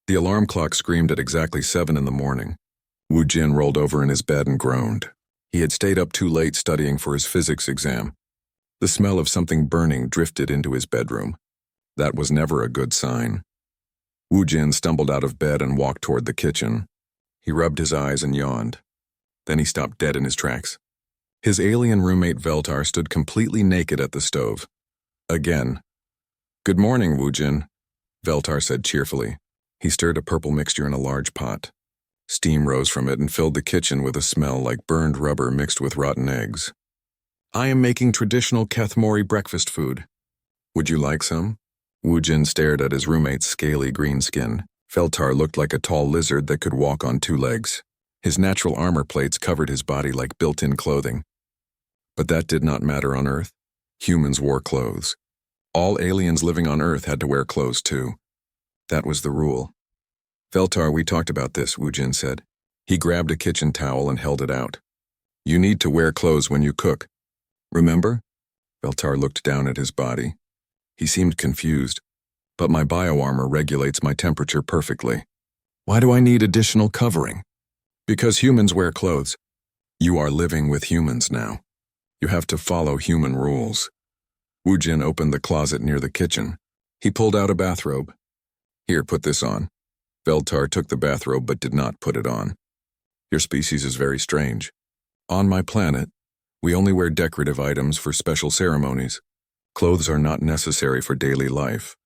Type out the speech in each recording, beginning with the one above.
The alarm clock screamed at exactly 7 in the morning. Wu Jin rolled over in his bed and groaned. He had stayed up too late studying for his physics exam. The smell of something burning drifted into his bedroom. That was never a good sign. Wu Jin stumbled out of bed and walked toward the kitchen. He rubbed his eyes and yawned. Then he stopped dead in his tracks. His alien roommate Veltar stood completely naked at the stove. Again. "Good morning, Wu Jin," Veltar said cheerfully. He stirred a purple mixture in a large pot. Steam rose from it and filled the kitchen with a smell like burned rubber mixed with rotten eggs. "I am making traditional Kethmori breakfast food. Would you like some?" Wu Jin stared at his roommate's scaly green skin. Veltar looked like a tall lizard that could walk on 2 legs. His natural armor plates covered his body like built-in clothing. But that did not matter on Earth. Humans wore clothes. All aliens living on Earth had to wear clothes too. That was the rule. "Veltar, we talked about this," Wu Jin said. He grabbed a kitchen towel and held it out. "You need to wear clothes when you cook. Remember?" Veltar looked down at his body. He seemed confused. "But my bioarmor regulates my temperature perfectly. Why do I need additional covering?" "Because humans wear clothes. You are living with humans now. You have to follow human rules." Wu Jin opened the closet near the kitchen. He pulled out a bathrobe. "Here, put this on." Veltar took the bathrobe but did not put it on. "Your species is very strange. On my planet, we only wear decorative items for special ceremonies. Clothes are not necessary for daily life."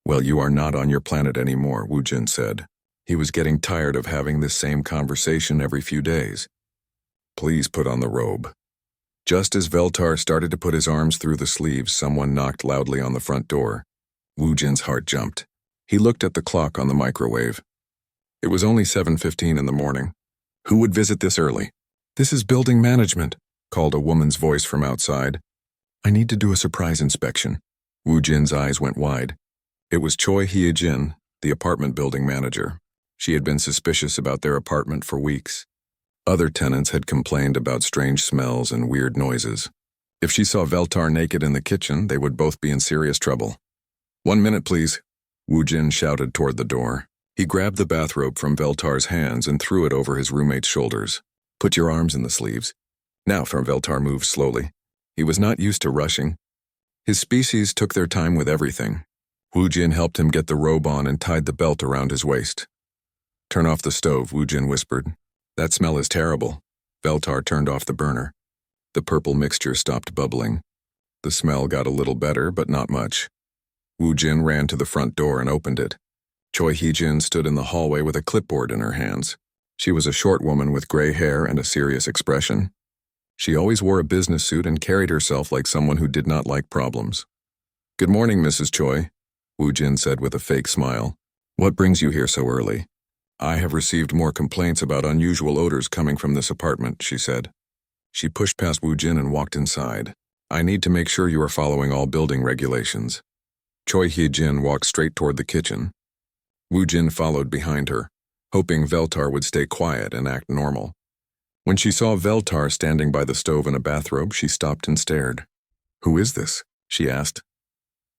"Well, you are not on your planet anymore," Wu Jin said. He was getting tired of having this same conversation every few days. "Please put on the robe." Just as Veltar started to put his arms through the sleeves, someone knocked loudly on the front door. Wu Jin's heart jumped. He looked at the clock on the microwave. It was only 7:15 in the morning. Who would visit this early? "This is building management," called a woman's voice from outside. "I need to do a surprise inspection." Wu Jin's eyes went wide. It was Choi Hye-jin, the apartment building manager. She had been suspicious about their apartment for weeks. Other tenants had complained about strange smells and weird noises. If she saw Veltar naked in the kitchen, they would both be in serious trouble. "1 minute, please," Wu Jin shouted toward the door. He grabbed the bathrobe from Veltar's hands and threw it over his roommate's shoulders. "Put your arms in the sleeves." Now, Veltar moved slowly. He was not used to rushing. His species took their time with everything. Wu Jin helped him get the robe on and tied the belt around his waist. "Turn off the stove," Wu Jin whispered. "That smell is terrible." Veltar turned off the burner. The purple mixture stopped bubbling. The smell got a little better, but not much. Wu Jin ran to the front door and opened it. Choi Hye-jin stood in the hallway with a clipboard in her hands. She was a short woman with gray hair and a serious expression. She always wore a business suit and carried herself like someone who did not like problems. "Good morning, Mrs. Choi," Wu Jin said with a fake smile. "What brings you here so early?" "I have received more complaints about unusual odors coming from this apartment," she said. She pushed past Wu Jin and walked inside. "I need to make sure you are following all building regulations." Choi Hye-jin walked straight toward the kitchen. Wu Jin followed behind her, hoping Veltar would stay quiet and act normal. When she saw Veltar standing by the stove in a bathrobe, she stopped and stared. "Who is this?" she asked.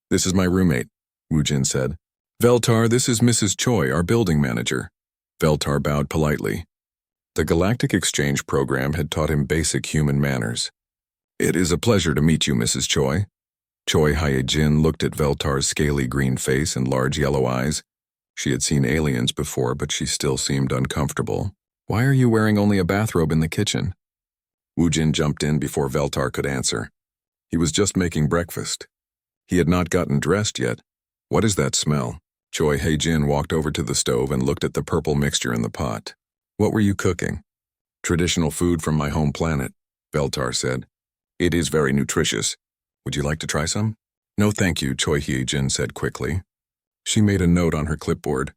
"This is my roommate," Wu Jin said. "Veltar, this is Mrs. Choi, our building manager." Veltar bowed politely. The Galactic Exchange program had taught him basic human manners. "It is a pleasure to meet you, Mrs. Choi." Choi Hye-jin looked at Veltar's scaly green face and large yellow eyes. She had seen aliens before, but she still seemed uncomfortable. "Why are you wearing only a bathrobe in the kitchen?" Wu Jin jumped in before Veltar could answer. He was just making breakfast. He had not gotten dressed yet. "What is that smell?" Choi Hye-jin walked over to the stove and looked at the purple mixture in the pot. "What were you cooking?" "Traditional food from my home planet," Veltar said. "It is very nutritious. Would you like to try some?" "No, thank you," Choi Hye-jin said quickly. She made a note on her clipboard.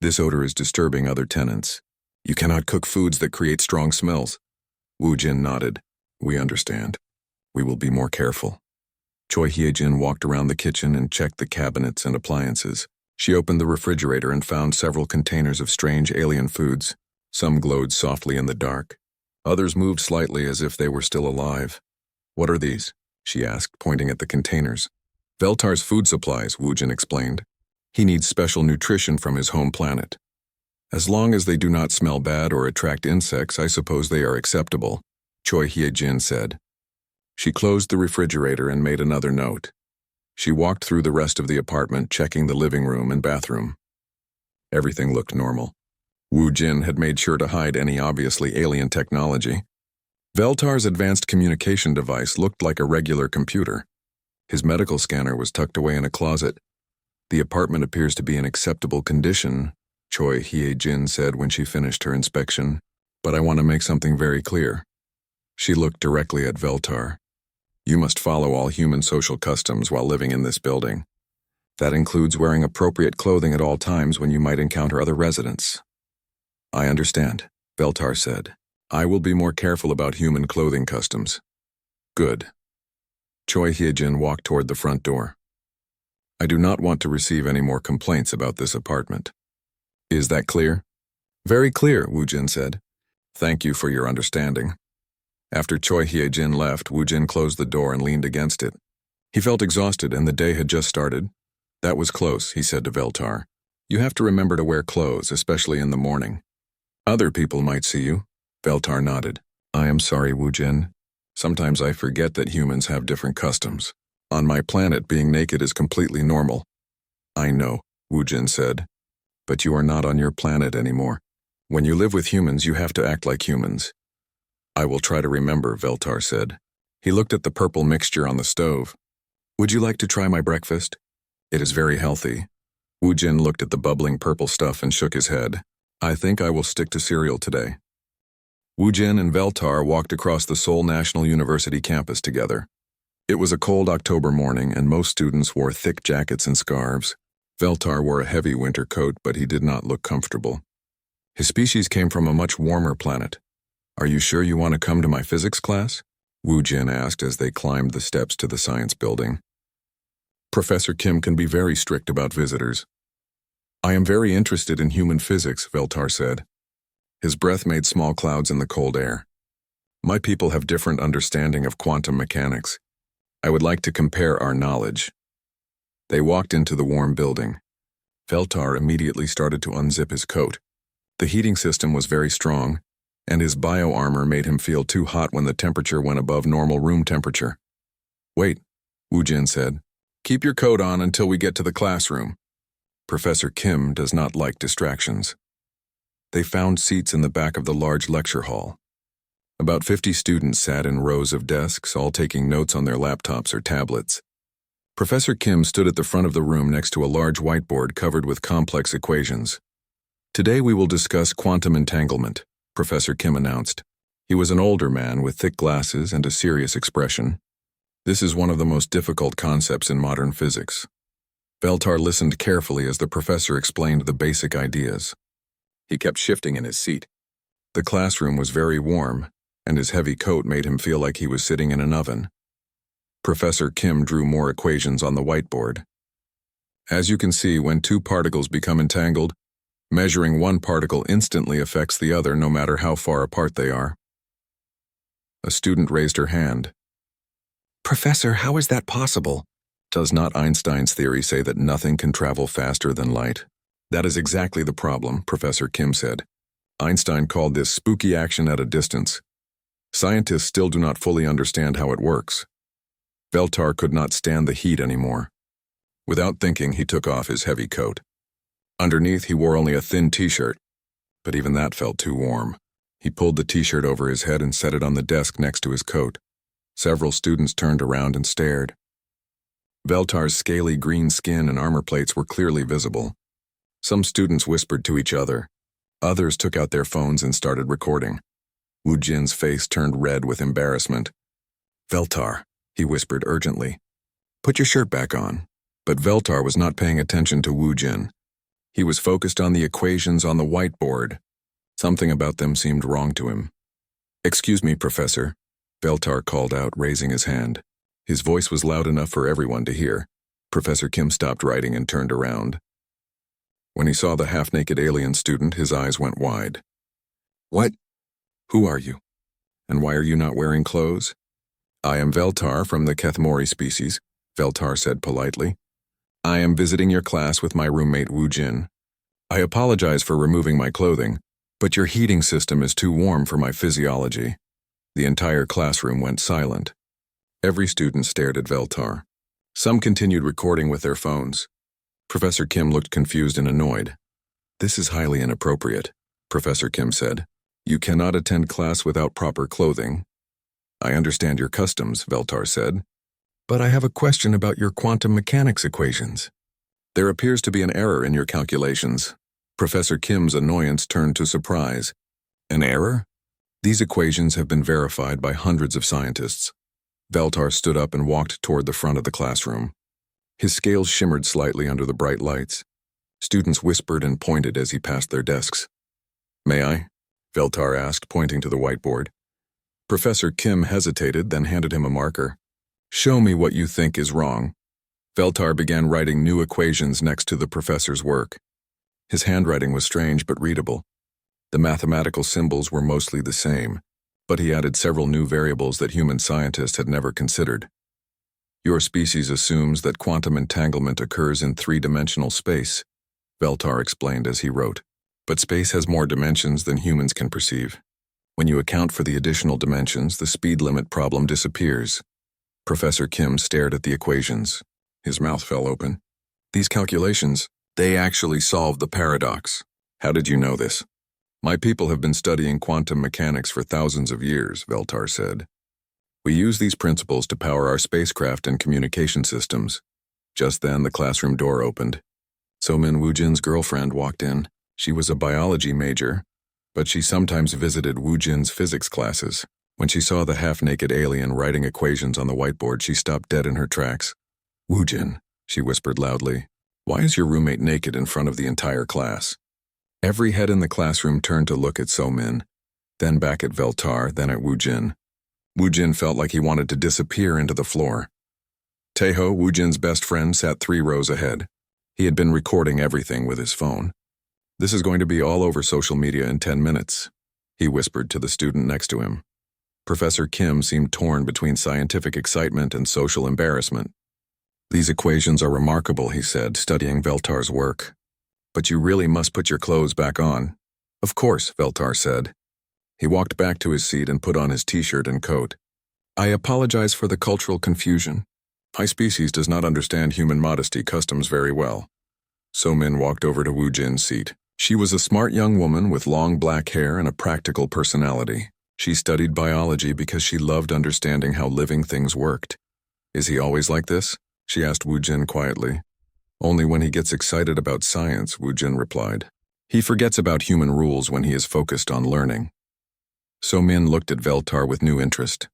"This odor is disturbing other tenants. You cannot cook foods that create strong smells." Wu Jin nodded. "We understand. We will be more careful." Choi Hye-jin walked around the kitchen and checked the cabinets and appliances. She opened the refrigerator and found several containers of strange alien foods. Some glowed softly in the dark. Others moved slightly as if they were still alive. "What are these?" she asked, pointing at the containers. "Veltar's food supplies," Wu Jin explained. He needs special nutrition from his home planet. As long as they do not smell bad or attract insects, I suppose they are acceptable, Choi Hye-jin said. She closed the refrigerator and made another note. She walked through the rest of the apartment, checking the living room and bathroom. Everything looked normal. Woo Jin had made sure to hide any obviously alien technology. Veltar's advanced communication device looked like a regular computer. His medical scanner was tucked away in a closet. The apartment appears to be in acceptable condition, Choi Hye-jin said when she finished her inspection, but I want to make something very clear. She looked directly at Veltar. You must follow all human social customs while living in this building. That includes wearing appropriate clothing at all times when you might encounter other residents. I understand, Veltar said. I will be more careful about human clothing customs. Good. Choi Hye-jin walked toward the front door. I do not want to receive any more complaints about this apartment. Is that clear? Very clear, Woo Jin said. Thank you for your understanding. After Choi Hye-jin left, Woo Jin closed the door and leaned against it. He felt exhausted and the day had just started. That was close, he said to Veltar. You have to remember to wear clothes, especially in the morning. Other people might see you. Veltar nodded. I am sorry, Woo Jin. Sometimes I forget that humans have different customs. On my planet, being naked is completely normal. I know, Woo Jin said. But you are not on your planet anymore. When you live with humans, you have to act like humans. I will try to remember, Veltar said. He looked at the purple mixture on the stove. Would you like to try my breakfast? It is very healthy. Woo Jin looked at the bubbling purple stuff and shook his head. I think I will stick to cereal today. Woo Jin and Veltar walked across the Seoul National University campus together. It was a cold October morning and most students wore thick jackets and scarves. Veltar wore a heavy winter coat, but he did not look comfortable. His species came from a much warmer planet. Are you sure you want to come to my physics class? Woo Jin asked as they climbed the steps to the science building. Professor Kim can be very strict about visitors. I am very interested in human physics, Veltar said. His breath made small clouds in the cold air. My people have different understanding of quantum mechanics. I would like to compare our knowledge. They walked into the warm building. Veltar immediately started to unzip his coat. The heating system was very strong, and his bio-armor made him feel too hot when the temperature went above normal room temperature. Wait, Woo Jin said. Keep your coat on until we get to the classroom. Professor Kim does not like distractions. They found seats in the back of the large lecture hall. About 50 students sat in rows of desks, all taking notes on their laptops or tablets. Professor Kim stood at the front of the room next to a large whiteboard covered with complex equations. Today we will discuss quantum entanglement, Professor Kim announced. He was an older man with thick glasses and a serious expression. This is one of the most difficult concepts in modern physics. Veltar listened carefully as the professor explained the basic ideas. He kept shifting in his seat. The classroom was very warm, and his heavy coat made him feel like he was sitting in an oven. Professor Kim drew more equations on the whiteboard. As you can see, when two particles become entangled, measuring one particle instantly affects the other no matter how far apart they are. A student raised her hand. Professor, how is that possible? Does not Einstein's theory say that nothing can travel faster than light? That is exactly the problem, Professor Kim said. Einstein called this spooky action at a distance. Scientists still do not fully understand how it works. Veltar could not stand the heat anymore. Without thinking, he took off his heavy coat. Underneath, he wore only a thin t-shirt, but even that felt too warm. He pulled the t-shirt over his head and set it on the desk next to his coat. Several students turned around and stared. Veltar's scaly green skin and armor plates were clearly visible. Some students whispered to each other. Others took out their phones and started recording. Woo Jin's face turned red with embarrassment. Veltar, he whispered urgently. Put your shirt back on. But Veltar was not paying attention to Woo Jin. He was focused on the equations on the whiteboard. Something about them seemed wrong to him. Excuse me, Professor, Veltar called out, raising his hand. His voice was loud enough for everyone to hear. Professor Kim stopped writing and turned around. When he saw the half-naked alien student, his eyes went wide. What? Who are you? And why are you not wearing clothes? I am Veltar from the Kethmori species, Veltar said politely. I am visiting your class with my roommate Wu Jin. I apologize for removing my clothing, but your heating system is too warm for my physiology. The entire classroom went silent. Every student stared at Veltar. Some continued recording with their phones. Professor Kim looked confused and annoyed. This is highly inappropriate, Professor Kim said. You cannot attend class without proper clothing. I understand your customs, Veltar said. But I have a question about your quantum mechanics equations. There appears to be an error in your calculations. Professor Kim's annoyance turned to surprise. An error? These equations have been verified by hundreds of scientists. Veltar stood up and walked toward the front of the classroom. His scales shimmered slightly under the bright lights. Students whispered and pointed as he passed their desks. May I? Veltar asked, pointing to the whiteboard. Professor Kim hesitated, then handed him a marker. Show me what you think is wrong. Veltar began writing new equations next to the professor's work. His handwriting was strange but readable. The mathematical symbols were mostly the same, but he added several new variables that human scientists had never considered. Your species assumes that quantum entanglement occurs in three-dimensional space, Veltar explained as he wrote. But space has more dimensions than humans can perceive. When you account for the additional dimensions, the speed limit problem disappears. Professor Kim stared at the equations. His mouth fell open. These calculations, they actually solve the paradox. How did you know this? My people have been studying quantum mechanics for thousands of years, Veltar said. We use these principles to power our spacecraft and communication systems. Just then, the classroom door opened. So-Min Woo-Jin's girlfriend walked in. She was a biology major, but she sometimes visited Woo-Jin's physics classes. When she saw the half-naked alien writing equations on the whiteboard, she stopped dead in her tracks. Woo-Jin, she whispered loudly, why is your roommate naked in front of the entire class? Every head in the classroom turned to look at So-Min, then back at Veltar, then at Woo-Jin. Woo-Jin felt like he wanted to disappear into the floor. Taeho, Woo-Jin's best friend, sat 3 rows ahead. He had been recording everything with his phone. This is going to be all over social media in 10 minutes, he whispered to the student next to him. Professor Kim seemed torn between scientific excitement and social embarrassment. These equations are remarkable, he said, studying Veltar's work. But you really must put your clothes back on. Of course, Veltar said. He walked back to his seat and put on his t-shirt and coat. I apologize for the cultural confusion. My species does not understand human modesty customs very well. So-Min walked over to Woo-Jin's seat. She was a smart young woman with long black hair and a practical personality. She studied biology because she loved understanding how living things worked. Is he always like this? She asked Woo-Jin quietly. Only when he gets excited about science, Woo-Jin replied. He forgets about human rules when he is focused on learning. So-Min looked at Veltar with new interest.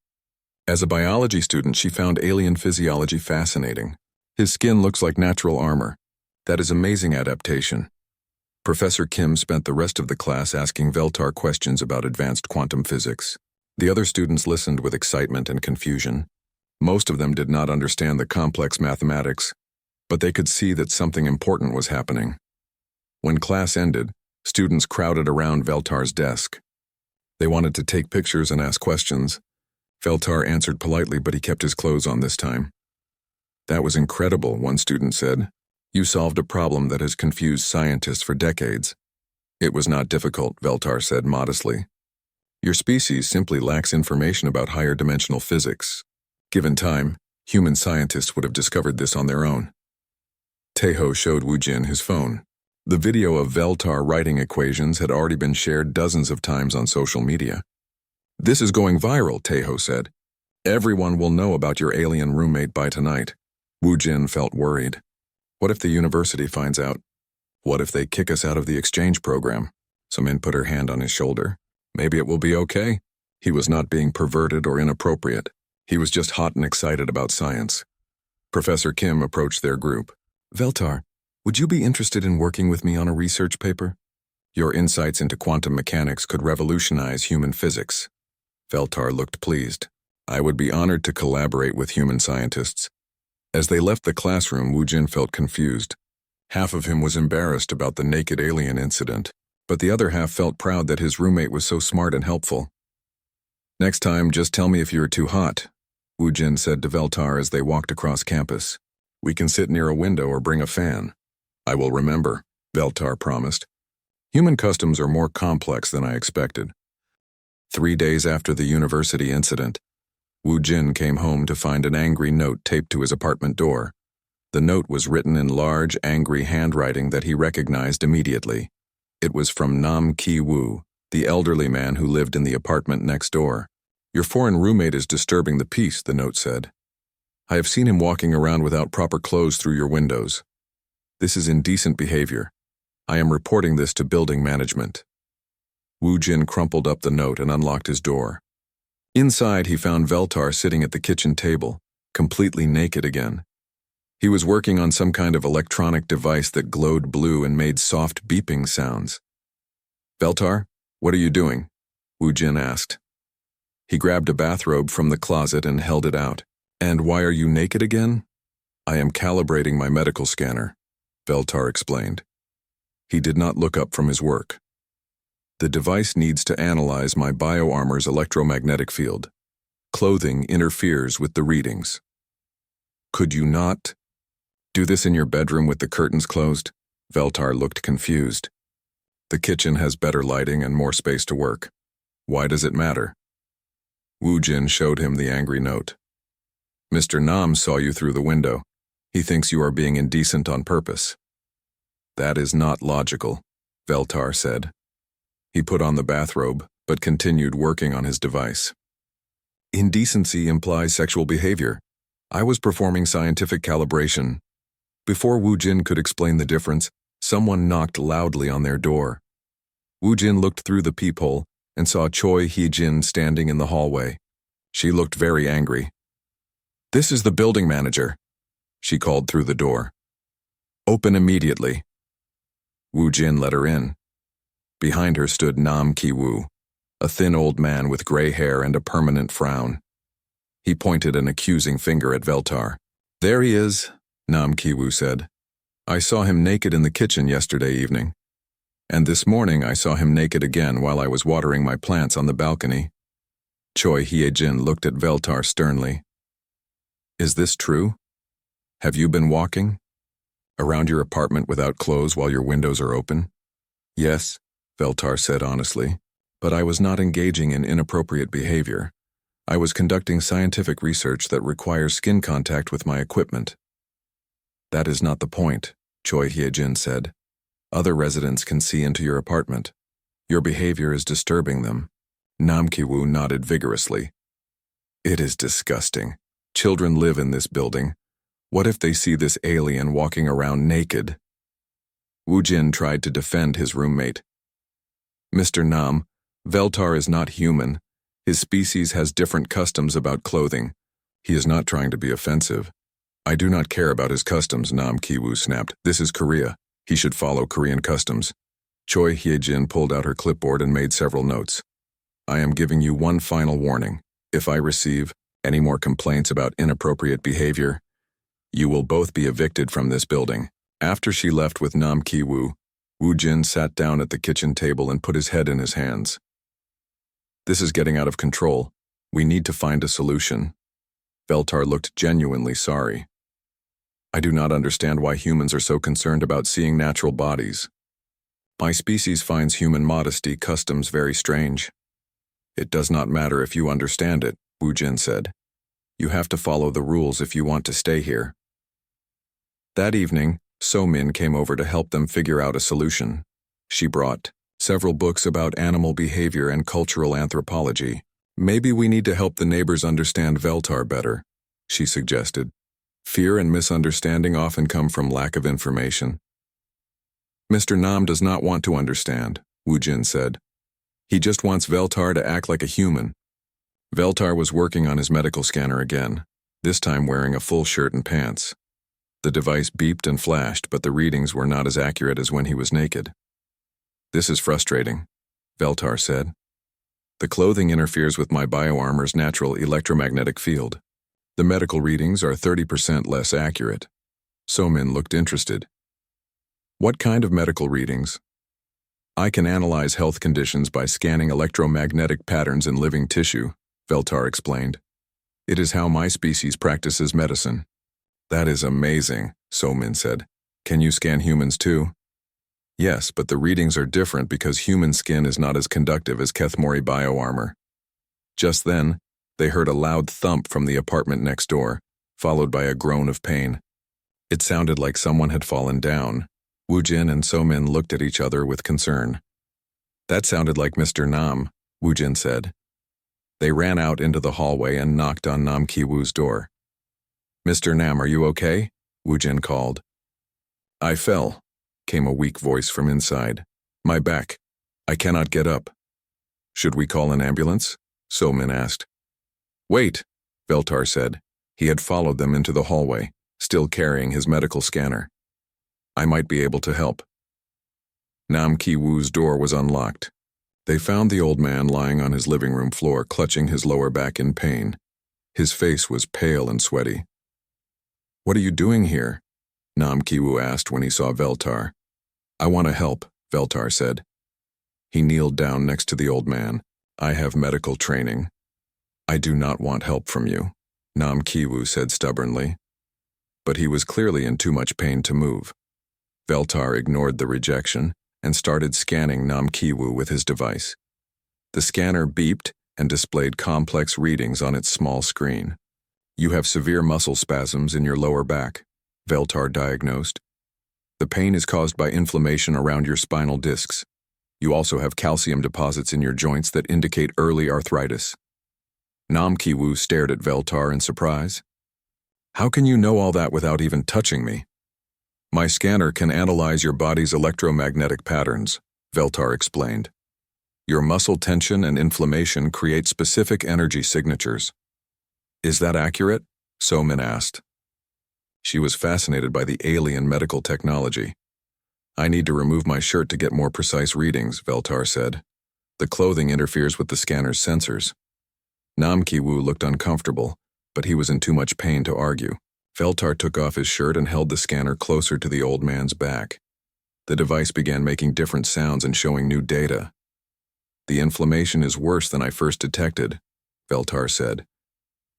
As a biology student, she found alien physiology fascinating. His skin looks like natural armor. That is amazing adaptation. Professor Kim spent the rest of the class asking Veltar questions about advanced quantum physics. The other students listened with excitement and confusion. Most of them did not understand the complex mathematics, but they could see that something important was happening. When class ended, students crowded around Veltar's desk. They wanted to take pictures and ask questions. Veltar answered politely, but he kept his clothes on this time. That was incredible, one student said. You solved a problem that has confused scientists for decades. It was not difficult, Veltar said modestly. Your species simply lacks information about higher dimensional physics. Given time, human scientists would have discovered this on their own. Taeho showed Woo-Jin his phone. The video of Veltar writing equations had already been shared dozens of times on social media. This is going viral, Taeho said. Everyone will know about your alien roommate by tonight. Woo-Jin felt worried. What if the university finds out? What if they kick us out of the exchange program? So-Min put her hand on his shoulder. Maybe it will be okay. He was not being perverted or inappropriate. He was just hot and excited about science. Professor Kim approached their group. Veltar, would you be interested in working with me on a research paper? Your insights into quantum mechanics could revolutionize human physics. Veltar looked pleased. I would be honored to collaborate with human scientists. As they left the classroom, Woo-Jin felt confused. Half of him was embarrassed about the naked alien incident, but the other half felt proud that his roommate was so smart and helpful. Next time, just tell me if you are too hot, Woo-Jin said to Veltar as they walked across campus. We can sit near a window or bring a fan. I will remember, Veltar promised. Human customs are more complex than I expected. 3 days after the university incident, Wu Jin came home to find an angry note taped to his apartment door. The note was written in large, angry handwriting that he recognized immediately. It was from Nam Ki-woo, the elderly man who lived in the apartment next door. Your foreign roommate is disturbing the peace, the note said. I have seen him walking around without proper clothes through your windows. This is indecent behavior. I am reporting this to building management. Wu Jin crumpled up the note and unlocked his door. Inside, he found Veltar sitting at the kitchen table, completely naked again. He was working on some kind of electronic device that glowed blue and made soft beeping sounds. Veltar, what are you doing? Wu Jin asked. He grabbed a bathrobe from the closet and held it out. And why are you naked again? I am calibrating my medical scanner, Veltar explained. He did not look up from his work. The device needs to analyze my bioarmor's electromagnetic field. Clothing interferes with the readings. Could you not do this in your bedroom with the curtains closed? Veltar looked confused. The kitchen has better lighting and more space to work. Why does it matter? Wu Jin showed him the angry note. Mr. Nam saw you through the window. He thinks you are being indecent on purpose. That is not logical, Veltar said. He put on the bathrobe, but continued working on his device. Indecency implies sexual behavior. I was performing scientific calibration. Before Wu Jin could explain the difference, someone knocked loudly on their door. Wu Jin looked through the peephole and saw Choi Hee-jin standing in the hallway. She looked very angry. This is the building manager, she called through the door. Open immediately. Wu Jin let her in. Behind her stood Nam Ki-woo, a thin old man with gray hair and a permanent frown. He pointed an accusing finger at Veltar. There he is, Nam Ki-woo said. I saw him naked in the kitchen yesterday evening. And this morning I saw him naked again while I was watering my plants on the balcony. Choi Hee-jin looked at Veltar sternly. Is this true? Have you been walking around your apartment without clothes while your windows are open? Yes, Veltar said honestly, but I was not engaging in inappropriate behavior. I was conducting scientific research that requires skin contact with my equipment. That is not the point, Choi Hee-jin said. Other residents can see into your apartment. Your behavior is disturbing them. Nam Ki-woo nodded vigorously. It is disgusting. Children live in this building. What if they see this alien walking around naked? Wu Jin tried to defend his roommate. Mr. Nam, Veltar is not human. His species has different customs about clothing. He is not trying to be offensive. I do not care about his customs, Nam Ki-woo snapped. This is Korea. He should follow Korean customs. Choi Hee-jin pulled out her clipboard and made several notes. I am giving you one final warning. If I receive any more complaints about inappropriate behavior, you will both be evicted from this building. After she left with Nam Ki-woo, Wu Jin sat down at the kitchen table and put his head in his hands. This is getting out of control. We need to find a solution. Veltar looked genuinely sorry. I do not understand why humans are so concerned about seeing natural bodies. My species finds human modesty customs very strange. It does not matter if you understand it, Wu Jin said. You have to follow the rules if you want to stay here. That evening, So-min came over to help them figure out a solution. She brought several books about animal behavior and cultural anthropology. Maybe we need to help the neighbors understand Veltar better, she suggested. Fear and misunderstanding often come from lack of information. Mr. Nam does not want to understand, Wu Jin said. He just wants Veltar to act like a human. Veltar was working on his medical scanner again, this time wearing a full shirt and pants. The device beeped and flashed, but the readings were not as accurate as when he was naked. This is frustrating, Veltar said. The clothing interferes with my bioarmor's natural electromagnetic field. The medical readings are 30% less accurate. So-min looked interested. What kind of medical readings? I can analyze health conditions by scanning electromagnetic patterns in living tissue, Veltar explained. It is how my species practices medicine. That is amazing, So-Min said. Can you scan humans too? Yes, but the readings are different because human skin is not as conductive as Kethmori bioarmor. Just then, they heard a loud thump from the apartment next door, followed by a groan of pain. It sounded like someone had fallen down. Woojin and So-Min looked at each other with concern. That sounded like Mr. Nam, Woojin said. They ran out into the hallway and knocked on Nam Ki-woo's door. Mr. Nam, are you okay? Woojin called. I fell, came a weak voice from inside. My back. I cannot get up. Should we call an ambulance? So-Min asked. Wait, Veltar said. He had followed them into the hallway, still carrying his medical scanner. I might be able to help. Nam Ki-woo's door was unlocked. They found the old man lying on his living room floor, clutching his lower back in pain. His face was pale and sweaty. What are you doing here? Nam Ki-woo asked when he saw Veltar. I want to help, Veltar said. He kneeled down next to the old man. I have medical training. I do not want help from you, Nam Ki-woo said stubbornly. But he was clearly in too much pain to move. Veltar ignored the rejection and started scanning Nam Ki-woo with his device. The scanner beeped and displayed complex readings on its small screen. You have severe muscle spasms in your lower back, Veltar diagnosed. The pain is caused by inflammation around your spinal discs. You also have calcium deposits in your joints that indicate early arthritis. Nam Ki-woo stared at Veltar in surprise. How can you know all that without even touching me? My scanner can analyze your body's electromagnetic patterns, Veltar explained. Your muscle tension and inflammation create specific energy signatures. Is that accurate? So-Min asked. She was fascinated by the alien medical technology. I need to remove my shirt to get more precise readings, Veltar said. The clothing interferes with the scanner's sensors. Nam Ki-woo looked uncomfortable, but he was in too much pain to argue. Veltar took off his shirt and held the scanner closer to the old man's back. The device began making different sounds and showing new data. The inflammation is worse than I first detected, Veltar said.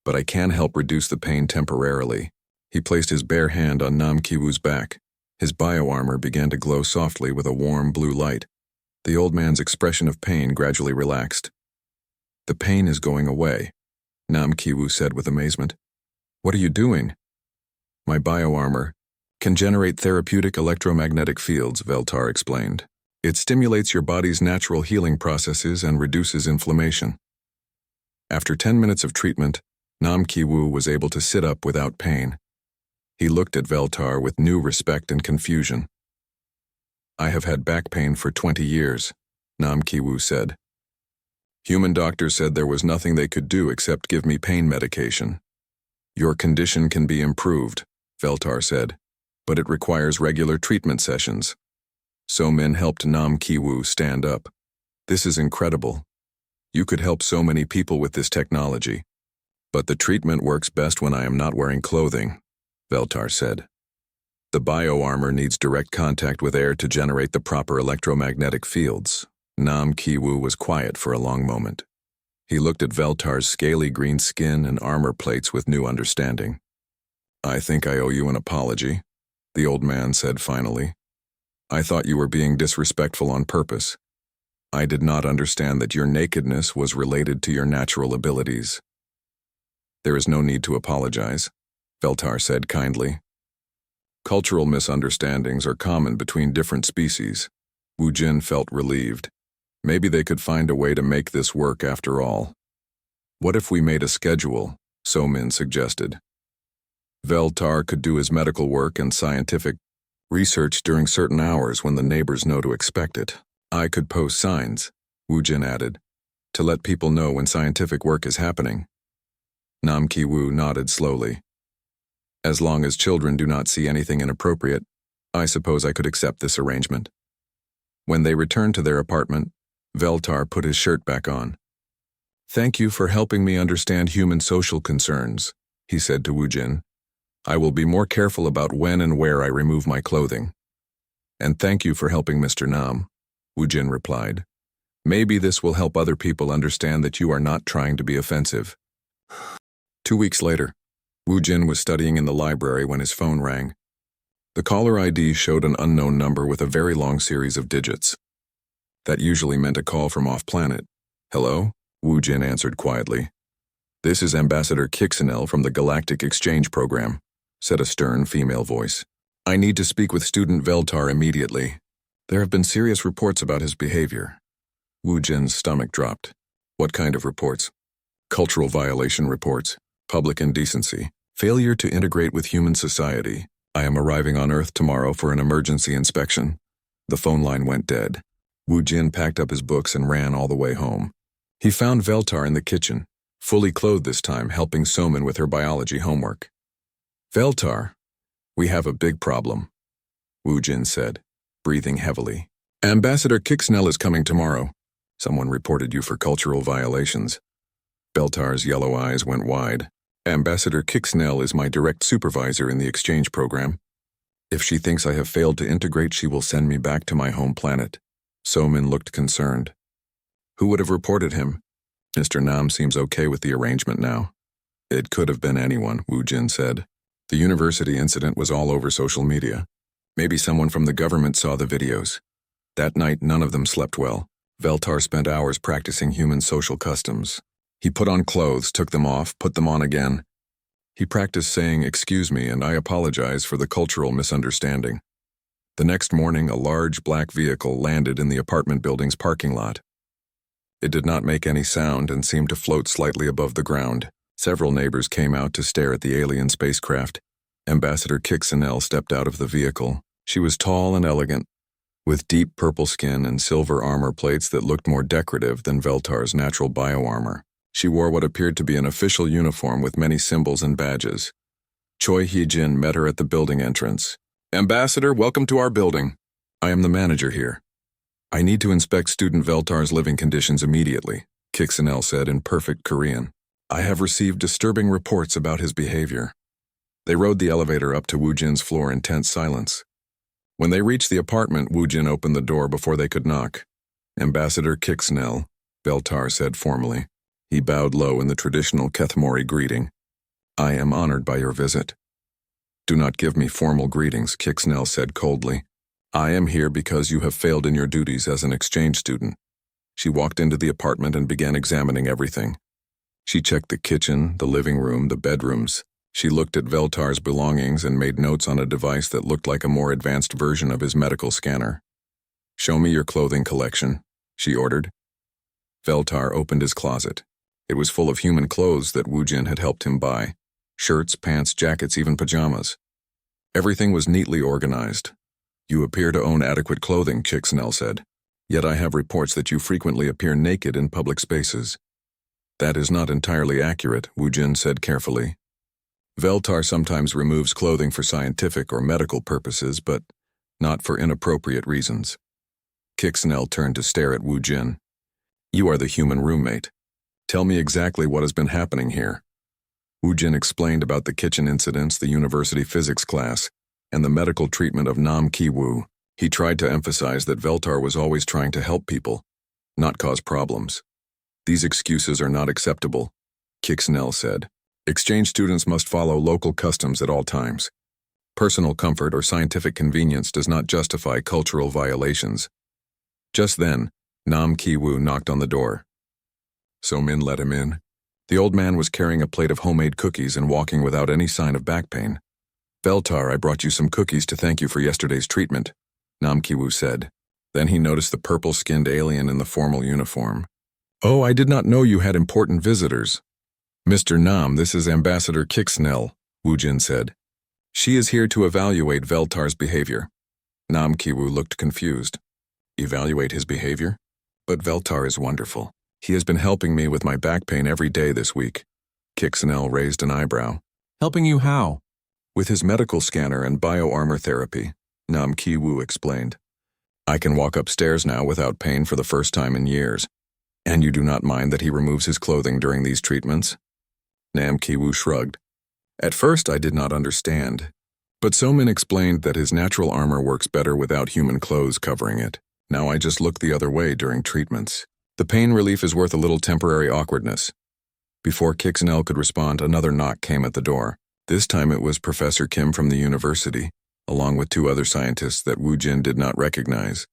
But I can help reduce the pain temporarily. He placed his bare hand on Nam Ki-woo's back. His bioarmor began to glow softly with a warm blue light. The old man's expression of pain gradually relaxed. The pain is going away, Nam Ki-woo said with amazement. What are you doing? My bioarmor can generate therapeutic electromagnetic fields, Veltar explained. It stimulates your body's natural healing processes and reduces inflammation. After 10 minutes of treatment, Nam Ki-woo was able to sit up without pain. He looked at Veltar with new respect and confusion. I have had back pain for 20 years, Nam Ki-woo said. Human doctors said there was nothing they could do except give me pain medication. Your condition can be improved, Veltar said, but it requires regular treatment sessions. So-Min helped Nam Ki-woo stand up. This is incredible. You could help so many people with this technology. But the treatment works best when I am not wearing clothing, Veltar said. The bioarmor needs direct contact with air to generate the proper electromagnetic fields. Nam Ki-woo was quiet for a long moment. He looked at Veltar's scaly green skin and armor plates with new understanding. I think I owe you an apology, the old man said finally. I thought you were being disrespectful on purpose. I did not understand that your nakedness was related to your natural abilities. There is no need to apologize, Veltar said kindly. Cultural misunderstandings are common between different species. Woojin felt relieved. Maybe they could find a way to make this work after all. What if we made a schedule? So-Min suggested. Veltar could do his medical work and scientific research during certain hours when the neighbors know to expect it. I could post signs, Woojin added, to let people know when scientific work is happening. Nam Ki-woo nodded slowly. As long as children do not see anything inappropriate, I suppose I could accept this arrangement. When they returned to their apartment, Veltar put his shirt back on. Thank you for helping me understand human social concerns, he said to Woojin. I will be more careful about when and where I remove my clothing. And thank you for helping Mr. Nam, Woojin replied. Maybe this will help other people understand that you are not trying to be offensive. 2 weeks later, Wu Jin was studying in the library when his phone rang. The caller ID showed an unknown number with a very long series of digits. That usually meant a call from off-planet. "Hello?" Wu Jin answered quietly. "This is Ambassador Kixinel from the Galactic Exchange Program," said a stern female voice. "I need to speak with student Veltar immediately. There have been serious reports about his behavior." Wu Jin's stomach dropped. "What kind of reports?" "Cultural violation reports, public indecency, failure to integrate with human society. I am arriving on Earth tomorrow for an emergency inspection." The phone line went dead. Wu Jin packed up his books and ran all the way home. He found Veltar in the kitchen, fully clothed this time, helping Somin with her biology homework. "Veltar, we have a big problem," Wu Jin said, breathing heavily. "Ambassador Kixnell is coming tomorrow. Someone reported you for cultural violations." Veltar's yellow eyes went wide. "Ambassador Kixnell is my direct supervisor in the exchange program. If she thinks I have failed to integrate, she will send me back to my home planet." Somin looked concerned. "Who would have reported him?" "Mr. Nam seems okay with the arrangement now." "It could have been anyone," Wu Jin said. "The university incident was all over social media. Maybe someone from the government saw the videos." That night, none of them slept well. Veltar spent hours practicing human social customs. He put on clothes, took them off, put them on again. He practiced saying, "Excuse me, and I apologize for the cultural misunderstanding." The next morning, a large black vehicle landed in the apartment building's parking lot. It did not make any sound and seemed to float slightly above the ground. Several neighbors came out to stare at the alien spacecraft. Ambassador Kixinel stepped out of the vehicle. She was tall and elegant, with deep purple skin and silver armor plates that looked more decorative than Veltar's natural bioarmor. She wore what appeared to be an official uniform with many symbols and badges. Choi Hee-jin met her at the building entrance. "Ambassador, welcome to our building. I am the manager here. I need to inspect student Veltar's living conditions immediately," Kixinel said in perfect Korean. "I have received disturbing reports about his behavior." They rode the elevator up to Wu Jin's floor in tense silence. When they reached the apartment, Wu Jin opened the door before they could knock. "Ambassador Kixinel," Veltar said formally. He bowed low in the traditional Kethmori greeting. "I am honored by your visit." "Do not give me formal greetings," Kixinel said coldly. "I am here because you have failed in your duties as an exchange student." She walked into the apartment and began examining everything. She checked the kitchen, the living room, the bedrooms. She looked at Veltar's belongings and made notes on a device that looked like a more advanced version of his medical scanner. "Show me your clothing collection," she ordered. Veltar opened his closet. It was full of human clothes that Wu Jin had helped him buy. Shirts, pants, jackets, even pajamas. Everything was neatly organized. "You appear to own adequate clothing," Kixinel said. "Yet I have reports that you frequently appear naked in public spaces." "That is not entirely accurate," Wu Jin said carefully. "Veltar sometimes removes clothing for scientific or medical purposes, but not for inappropriate reasons." Kixinel turned to stare at Wu Jin. "You are the human roommate. Tell me exactly what has been happening here." Wu Jin explained about the kitchen incidents, the university physics class, and the medical treatment of Nam Ki-woo. He tried to emphasize that Veltar was always trying to help people, not cause problems. "These excuses are not acceptable," Kixinel said. "Exchange students must follow local customs at all times. Personal comfort or scientific convenience does not justify cultural violations." Just then, Nam Ki-woo knocked on the door. Somin let him in. The old man was carrying a plate of homemade cookies and walking without any sign of back pain. "Veltar, I brought you some cookies to thank you for yesterday's treatment," Nam Ki-woo said. Then he noticed the purple-skinned alien in the formal uniform. "Oh, I did not know you had important visitors." "Mr. Nam, this is Ambassador Kixnell," Wu Jin said. "She is here to evaluate Veltar's behavior." Nam Ki-woo looked confused. "Evaluate his behavior? But Veltar is wonderful. He has been helping me with my back pain every day this week." Kixnell raised an eyebrow. "Helping you how?" "With his medical scanner and bioarmor therapy," Nam Ki-woo explained. "I can walk upstairs now without pain for the first time in years. And you do not mind that he removes his clothing during these treatments?" Nam Ki-woo shrugged. "At first I did not understand, but Somin explained that his natural armor works better without human clothes covering it. Now I just look the other way during treatments. The pain relief is worth a little temporary awkwardness." Before Kixnell could respond, another knock came at the door. This time it was Professor Kim from the university, along with two other scientists that Wu Jin did not recognize.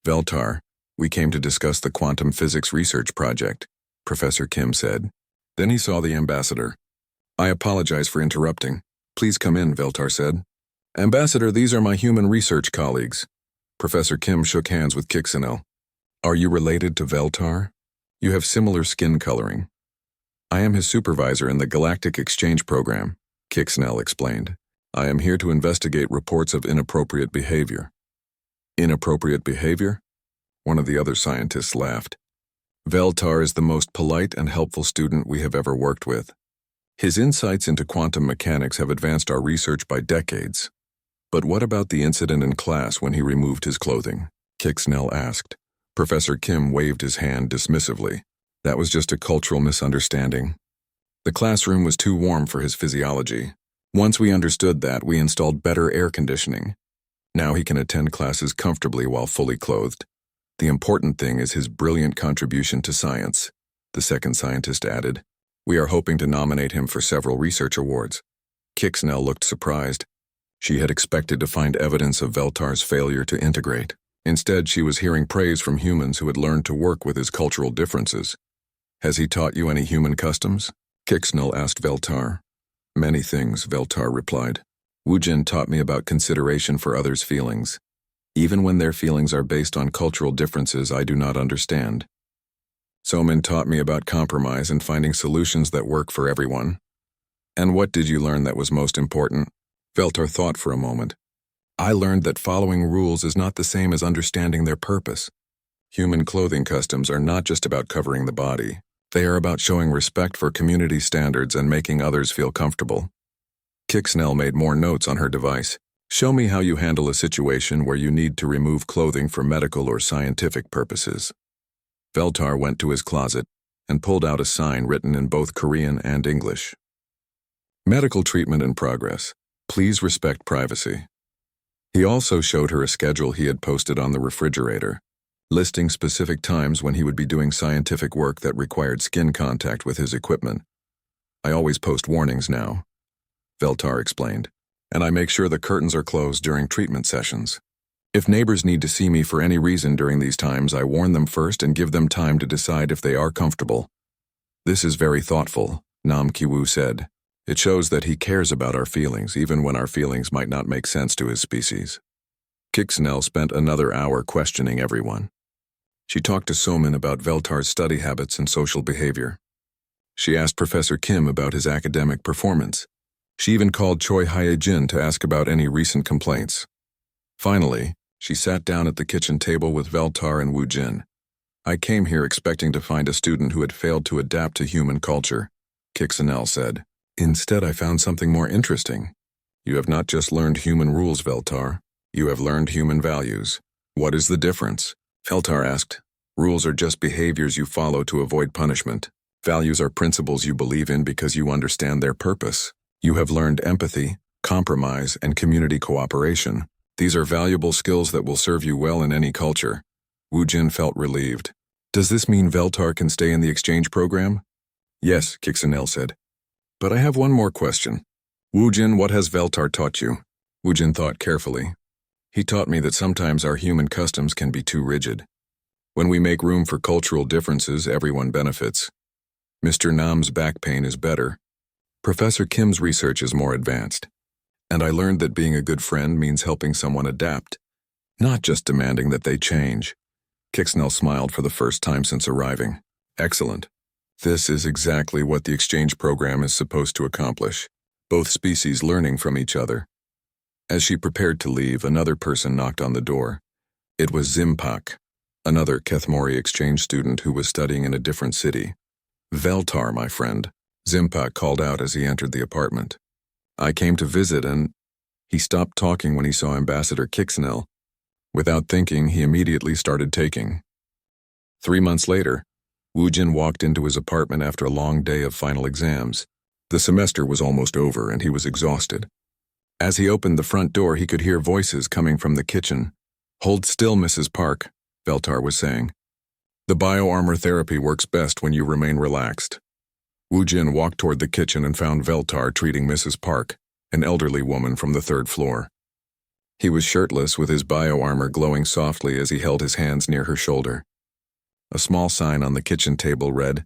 "Veltar, we came to discuss the quantum physics research project," Professor Kim said. Then he saw the ambassador. "I apologize for interrupting. Please come in," Veltar said. "Ambassador, these are my human research colleagues." Professor Kim shook hands with Kixanel. "Are you related to Veltar? You have similar skin coloring." "I am his supervisor in the Galactic Exchange Program," Kixanel explained. "I am here to investigate reports of inappropriate behavior." "Inappropriate behavior?" One of the other scientists laughed. "Veltar is the most polite and helpful student we have ever worked with. His insights into quantum mechanics have advanced our research by decades." "But what about the incident in class when he removed his clothing?" Kixanel asked. Professor Kim waved his hand dismissively. "That was just a cultural misunderstanding. The classroom was too warm for his physiology. Once we understood that, we installed better air conditioning. Now he can attend classes comfortably while fully clothed. The important thing is his brilliant contribution to science," the second scientist added. "We are hoping to nominate him for several research awards." Kixanel looked surprised. She had expected to find evidence of Veltar's failure to integrate. Instead, she was hearing praise from humans who had learned to work with his cultural differences. "Has he taught you any human customs?" Kixanel asked Veltar. "Many things," Veltar replied. "Wu Jin taught me about consideration for others' feelings. Even when their feelings are based on cultural differences I do not understand. Somin taught me about compromise and finding solutions that work for everyone." "And what did you learn that was most important?" Veltar thought for a moment. "I learned that following rules is not the same as understanding their purpose. Human clothing customs are not just about covering the body. They are about showing respect for community standards and making others feel comfortable." Kixanel made more notes on her device. "Show me how you handle a situation where you need to remove clothing for medical or scientific purposes." Veltar went to his closet and pulled out a sign written in both Korean and English. "Medical treatment in progress. Please respect privacy." He also showed her a schedule he had posted on the refrigerator, listing specific times when he would be doing scientific work that required skin contact with his equipment. "I always post warnings now," Veltar explained, "and I make sure the curtains are closed during treatment sessions. If neighbors need to see me for any reason during these times, I warn them first and give them time to decide if they are comfortable." "This is very thoughtful," Nam Ki-woo said. "It shows that he cares about our feelings, even when our feelings might not make sense to his species." Kixanel spent another hour questioning everyone. She talked to Somin about Veltar's study habits and social behavior. She asked Professor Kim about his academic performance. She even called Choi Hye-jin to ask about any recent complaints. Finally, she sat down at the kitchen table with Veltar and Wu Jin. "I came here expecting to find a student who had failed to adapt to human culture," Kixanel said. "Instead, I found something more interesting. You have not just learned human rules, Veltar. You have learned human values." "What is the difference?" Veltar asked. "Rules are just behaviors you follow to avoid punishment. Values are principles you believe in because you understand their purpose. You have learned empathy, compromise, and community cooperation. These are valuable skills that will serve you well in any culture." Wu Jin felt relieved. "Does this mean Veltar can stay in the exchange program?" "Yes," Kixanel said. "But I have one more question. Wu Jin, what has Veltar taught you?" Wu Jin thought carefully. "He taught me that sometimes our human customs can be too rigid. When we make room for cultural differences, everyone benefits. Mr. Nam's back pain is better. Professor Kim's research is more advanced. And I learned that being a good friend means helping someone adapt, not just demanding that they change." Kixanel smiled for the first time since arriving. "Excellent. This is exactly what the exchange program is supposed to accomplish, both species learning from each other." As she prepared to leave, another person knocked on the door. It was Zimpak, another Kethmori exchange student who was studying in a different city. "Veltar, my friend," Zimpak called out as he entered the apartment. "I came to visit and—" He stopped talking when he saw Ambassador Kixanel. Without thinking, he immediately started taking. 3 months later, Wu Jin walked into his apartment after a long day of final exams. The semester was almost over and he was exhausted. As he opened the front door, he could hear voices coming from the kitchen. "Hold still, Mrs. Park," Veltar was saying. "The bioarmor therapy works best when you remain relaxed." Wu Jin walked toward the kitchen and found Veltar treating Mrs. Park, an elderly woman from the third floor. He was shirtless with his bio-armor glowing softly as he held his hands near her shoulder. A small sign on the kitchen table read,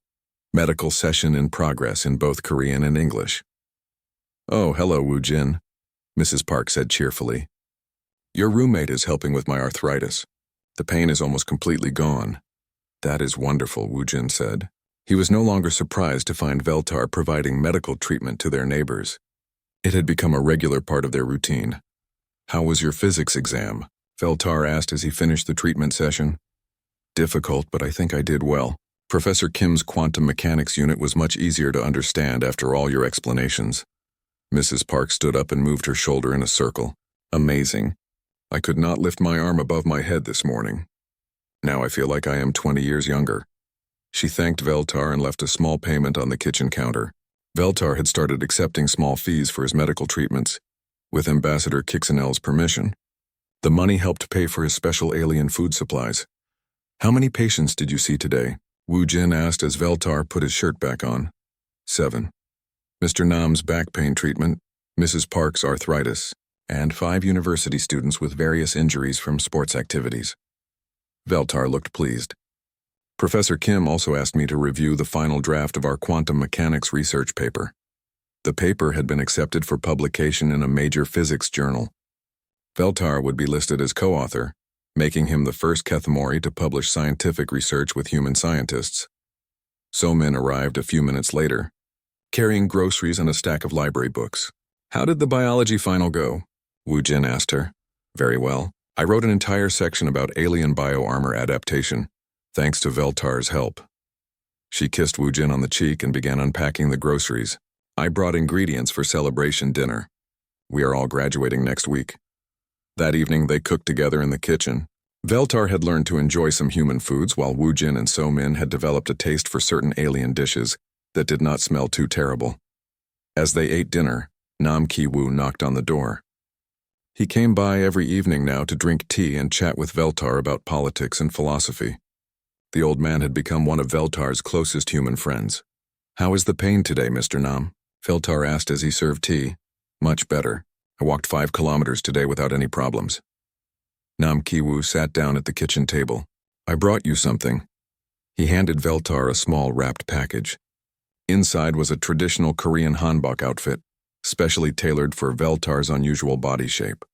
"Medical session in progress" in both Korean and English. "Oh, hello, Wu Jin," Mrs. Park said cheerfully. "Your roommate is helping with my arthritis. The pain is almost completely gone." "That is wonderful," Wu Jin said. He was no longer surprised to find Veltar providing medical treatment to their neighbors. It had become a regular part of their routine. "How was your physics exam?" Veltar asked as he finished the treatment session. "Difficult, but I think I did well. Professor Kim's quantum mechanics unit was much easier to understand after all your explanations." Mrs. Park stood up and moved her shoulder in a circle. "Amazing. I could not lift my arm above my head this morning. Now I feel like I am 20 years younger." She thanked Veltar and left a small payment on the kitchen counter. Veltar had started accepting small fees for his medical treatments, with Ambassador Kixanel's permission. The money helped pay for his special alien food supplies. "How many patients did you see today?" Wu Jin asked as Veltar put his shirt back on. 7. Mr. Nam's back pain treatment, Mrs. Park's arthritis, and 5 university students with various injuries from sports activities. Veltar looked pleased. "Professor Kim also asked me to review the final draft of our quantum mechanics research paper. The paper had been accepted for publication in a major physics journal. Veltar would be listed as co-author, making him the first Kethmori to publish scientific research with human scientists." So-min arrived a few minutes later, carrying groceries and a stack of library books. "How did the biology final go?" Wu Jin asked her. "Very well. I wrote an entire section about alien bio-armor adaptation, thanks to Veltar's help." She kissed Wu Jin on the cheek and began unpacking the groceries. "I brought ingredients for celebration dinner. We are all graduating next week." That evening, they cooked together in the kitchen. Veltar had learned to enjoy some human foods, while Wu Jin and So-min had developed a taste for certain alien dishes that did not smell too terrible. As they ate dinner, Nam Ki-woo knocked on the door. He came by every evening now to drink tea and chat with Veltar about politics and philosophy. The old man had become one of Veltar's closest human friends. "How is the pain today, Mr. Nam?" Veltar asked as he served tea. "Much better. I walked 5 kilometers today without any problems." Nam Ki-woo sat down at the kitchen table. "I brought you something." He handed Veltar a small wrapped package. Inside was a traditional Korean hanbok outfit, specially tailored for Veltar's unusual body shape.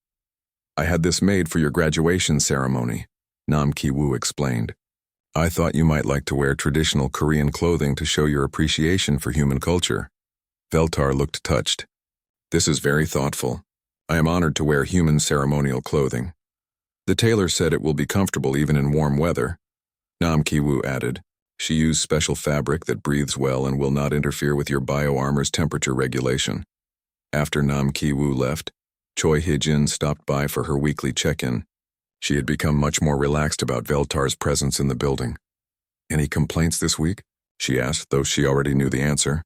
"I had this made for your graduation ceremony," Nam Ki-woo explained. "I thought you might like to wear traditional Korean clothing to show your appreciation for human culture." Veltar looked touched. "This is very thoughtful. I am honored to wear human ceremonial clothing. The tailor said it will be comfortable even in warm weather." Nam Ki-woo added, "She used special fabric that breathes well and will not interfere with your bio-armor's temperature regulation." After Nam Ki-woo left, Choi Hee-jin stopped by for her weekly check-in. She had become much more relaxed about Veltar's presence in the building. "Any complaints this week?" she asked, though she already knew the answer.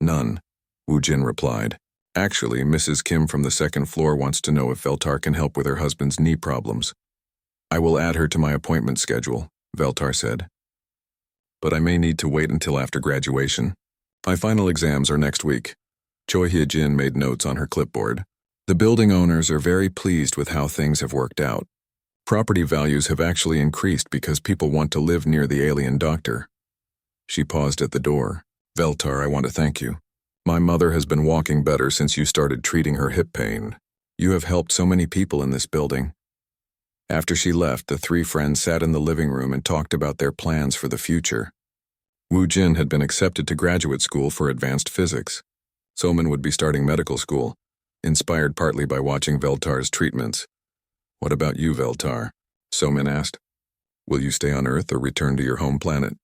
"None," Wu Jin replied. "Actually, Mrs. Kim from the second floor wants to know if Veltar can help with her husband's knee problems." "I will add her to my appointment schedule," Veltar said. "But I may need to wait until after graduation. My final exams are next week." Choi Hye-jin made notes on her clipboard. "The building owners are very pleased with how things have worked out. Property values have actually increased because people want to live near the alien doctor." She paused at the door. "Veltar, I want to thank you. My mother has been walking better since you started treating her hip pain. You have helped so many people in this building." After she left, the 3 friends sat in the living room and talked about their plans for the future. Wu Jin had been accepted to graduate school for advanced physics. So-min would be starting medical school, inspired partly by watching Veltar's treatments. "What about you, Veltar?" So-min asked. "Will you stay on Earth or return to your home planet?"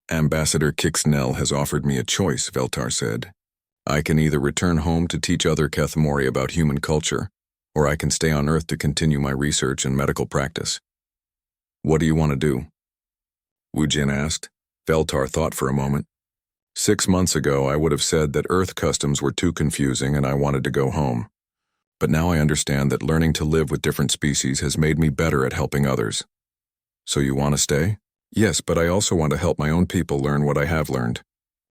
"Ambassador Kixanel has offered me a choice," Veltar said. "I can either return home to teach other Kethmori about human culture, or I can stay on Earth to continue my research and medical practice." "What do you want to do?" Wu Jin asked. Veltar thought for a moment. 6 months ago, I would have said that Earth customs were too confusing and I wanted to go home. But now I understand that learning to live with different species has made me better at helping others. "So you want to stay?" "Yes, but I also want to help my own people learn what I have learned."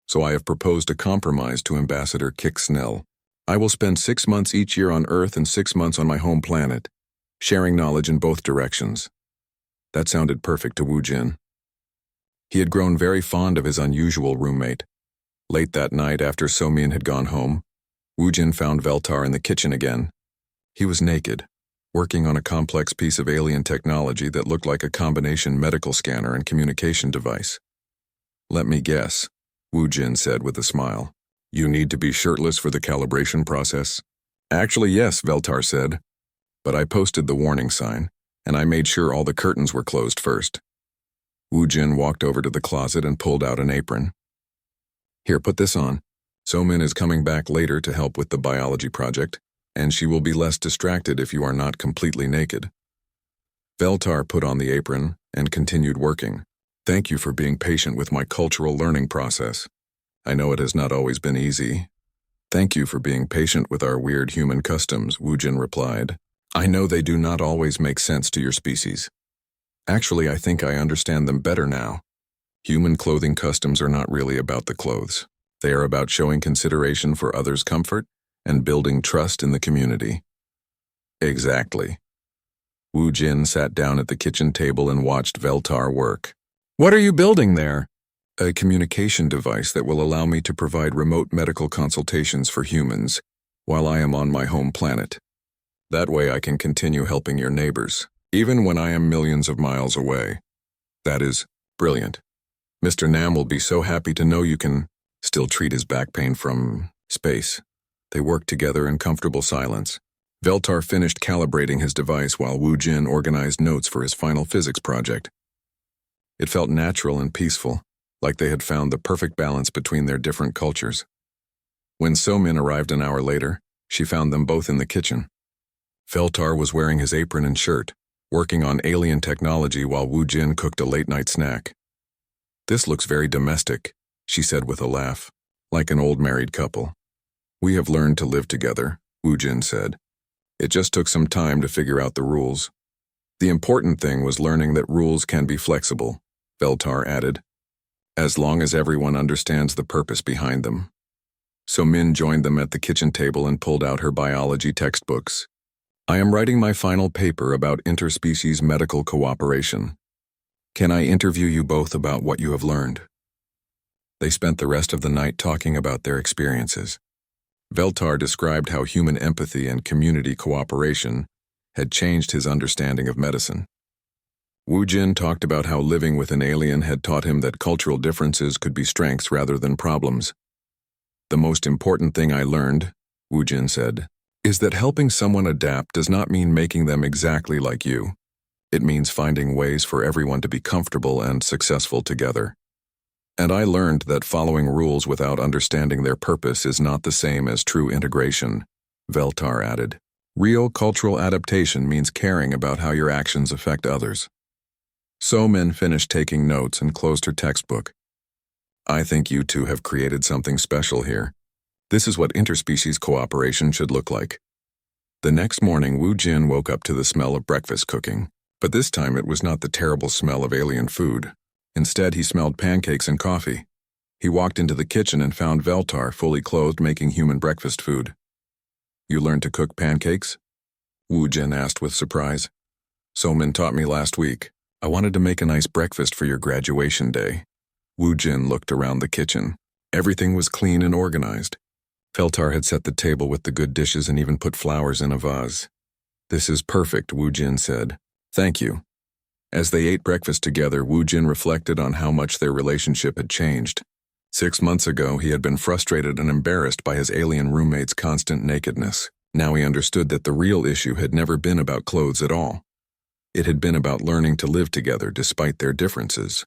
so I have proposed a compromise to Ambassador Kick Snell. I will spend 6 months each year on Earth and 6 months on my home planet, sharing knowledge in both directions. That sounded perfect to Wu Jin. He had grown very fond of his unusual roommate. Late that night, after So-min had gone home, Wu Jin found Veltar in the kitchen again. He was naked, working on a complex piece of alien technology that looked like a combination medical scanner and communication device. "Let me guess," Wu Jin said with a smile. "You need to be shirtless for the calibration process?" "Actually, yes," Veltar said. "But I posted the warning sign, and I made sure all the curtains were closed first." Wu Jin walked over to the closet and pulled out an apron. "Here, put this on. So-min is coming back later to help with the biology project, and she will be less distracted if you are not completely naked." Veltar put on the apron and continued working. "Thank you for being patient with my cultural learning process. I know it has not always been easy." "Thank you for being patient with our weird human customs," Wu Jin replied. "I know they do not always make sense to your species. Actually, I think I understand them better now. Human clothing customs are not really about the clothes. They are about showing consideration for others' comfort and building trust in the community." "Exactly." Wu Jin sat down at the kitchen table and watched Veltar work. "What are you building there?" "A communication device that will allow me to provide remote medical consultations for humans while I am on my home planet. That way I can continue helping your neighbors, even when I am millions of miles away." "That is brilliant. Mr. Nam will be so happy to know you can still treat his back pain from space." They worked together in comfortable silence. Veltar finished calibrating his device while Wu Jin organized notes for his final physics project. It felt natural and peaceful, like they had found the perfect balance between their different cultures. When So-min arrived an hour later, she found them both in the kitchen. Veltar was wearing his apron and shirt, working on alien technology while Wu Jin cooked a late-night snack. "This looks very domestic," she said with a laugh, "like an old married couple." "We have learned to live together," Wu Jin said. "It just took some time to figure out the rules. The important thing was learning that rules can be flexible," Veltar added, "as long as everyone understands the purpose behind them." So-min joined them at the kitchen table and pulled out her biology textbooks. "I am writing my final paper about interspecies medical cooperation. Can I interview you both about what you have learned?" They spent the rest of the night talking about their experiences. Veltar described how human empathy and community cooperation had changed his understanding of medicine. Wu Jin talked about how living with an alien had taught him that cultural differences could be strengths rather than problems. "The most important thing I learned," Wu Jin said, "is that helping someone adapt does not mean making them exactly like you. It means finding ways for everyone to be comfortable and successful together. And I learned that following rules without understanding their purpose is not the same as true integration," Veltar added. "Real cultural adaptation means caring about how your actions affect others." So-min finished taking notes and closed her textbook. "I think you two have created something special here. This is what interspecies cooperation should look like." The next morning, Wu Jin woke up to the smell of breakfast cooking, but this time it was not the terrible smell of alien food. Instead, he smelled pancakes and coffee. He walked into the kitchen and found Veltar fully clothed making human breakfast food. "You learned to cook pancakes?" Wu Jin asked with surprise. "So-min taught me last week. I wanted to make a nice breakfast for your graduation day." Wu Jin looked around the kitchen. Everything was clean and organized. Veltar had set the table with the good dishes and even put flowers in a vase. "This is perfect," Wu Jin said. "Thank you." As they ate breakfast together, Wu Jin reflected on how much their relationship had changed. 6 months ago, he had been frustrated and embarrassed by his alien roommate's constant nakedness. Now he understood that the real issue had never been about clothes at all. It had been about learning to live together despite their differences.